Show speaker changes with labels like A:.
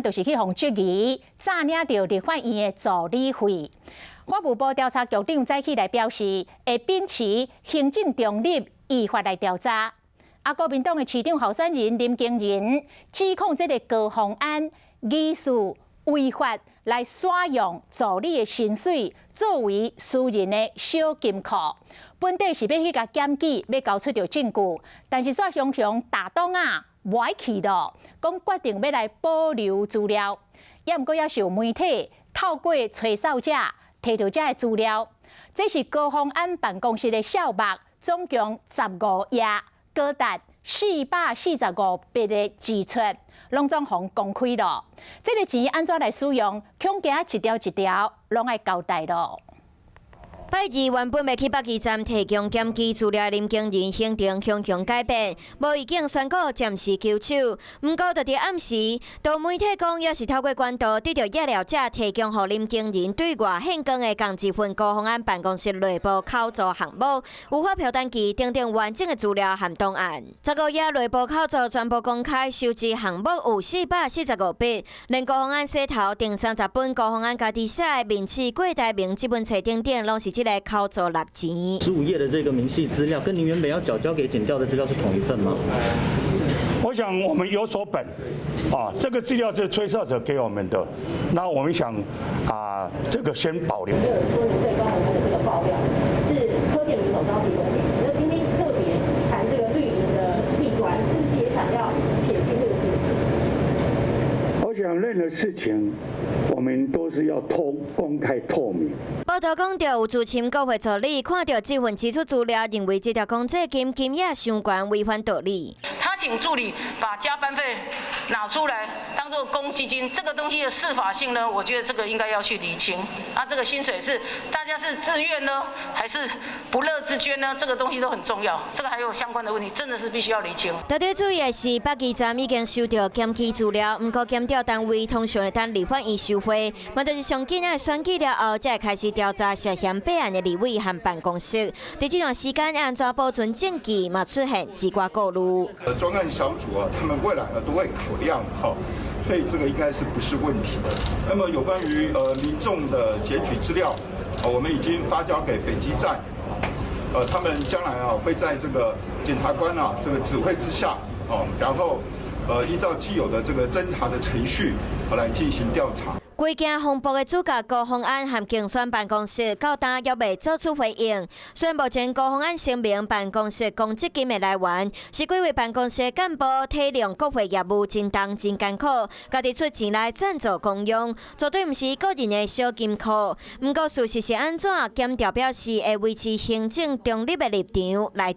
A: 案就是去互质疑，诈领到立法院的助理费。法务部调查局长早起来表示，会秉持行政中立，依法来调查。国民党的市长候选人林经仁指控这个高虹安疑似违法来耍用助理的薪水作为私人的小金库，本地是要去甲检举，要交出着证据，但是煞雄雄大党歪去了，讲决定要来保留资料，也毋过也是有媒体透过吹哨者摕到这个资料，这是高虹安办公室的小目，总共15页，高达445笔的支出，拢总互公开了。这个钱安怎来使用，恐惊一条一条拢爱交代咯。
B: 拜二原本要去北基站提供检举资料的林经仁行程雄雄改变，无已经宣告暂时休手。不过，就伫暗时，有媒体讲，也是透过管道得到业了者提供予林经仁对外献供的共一份高虹安办公室内部考作项目、有发票单据等等完整的资料和档案。15页内部考作全部公开，收集项目有445笔，连高虹安洗头订30本高虹安家己写的名次、过台名这本册等等，拢是这个考作纳钱。
C: 15页的这个明细资料，跟您原本要交给检调的资料是同一份吗？
D: 我想我们有所本，这个资料是吹哨者给我们的，那我们想这个先保留。
E: 也有人说你对高虹安的这个爆料是柯建铭手上提供给你，那今天特别谈这个绿营的弊端，是不是也想要撇清这个事实？
D: 我想任何事情，我们都是要公开透明。
B: 报道讲到有资深国会助理看到这份支出资料，认为这条公积金金额相关违反道理。
F: 他请助理把加班费拿出来当做公积金，这个东西的适法性呢，我觉得这个应该要去厘清。这个薪水是大家是自愿呢，还是不乐之捐呢？这个东西都很重要，这个还有相关的问题，真的是必须要厘清。
B: 特别注意的是，北基站已经收到检举资料，不过检调单位通常会等立法院收回，嘛就是上紧的选举了后，才会开始调查涉嫌备案的立委和办公室。在这段时间，安怎保存证据，嘛出现几挂顾虑。
G: 专案小组他们未来都会考量所以这个应该是不是问题的。那么有关于民众的检举资料，我们已经发交给北基站，他们将来会在这个检察官这个指挥之下，然后依照既有的这个侦查的程序来进行调查。
B: 规件风波的主角高虹安和竞选办公室到今也未做出回应。虽然目前高虹安声明办公室公积金的来源是几位办公室干部体谅国会业务真重真艰苦，家己出钱来赞助公用，绝对不是个人的小金库。不过事实是安怎？检调表示会维持行政中立的立场来。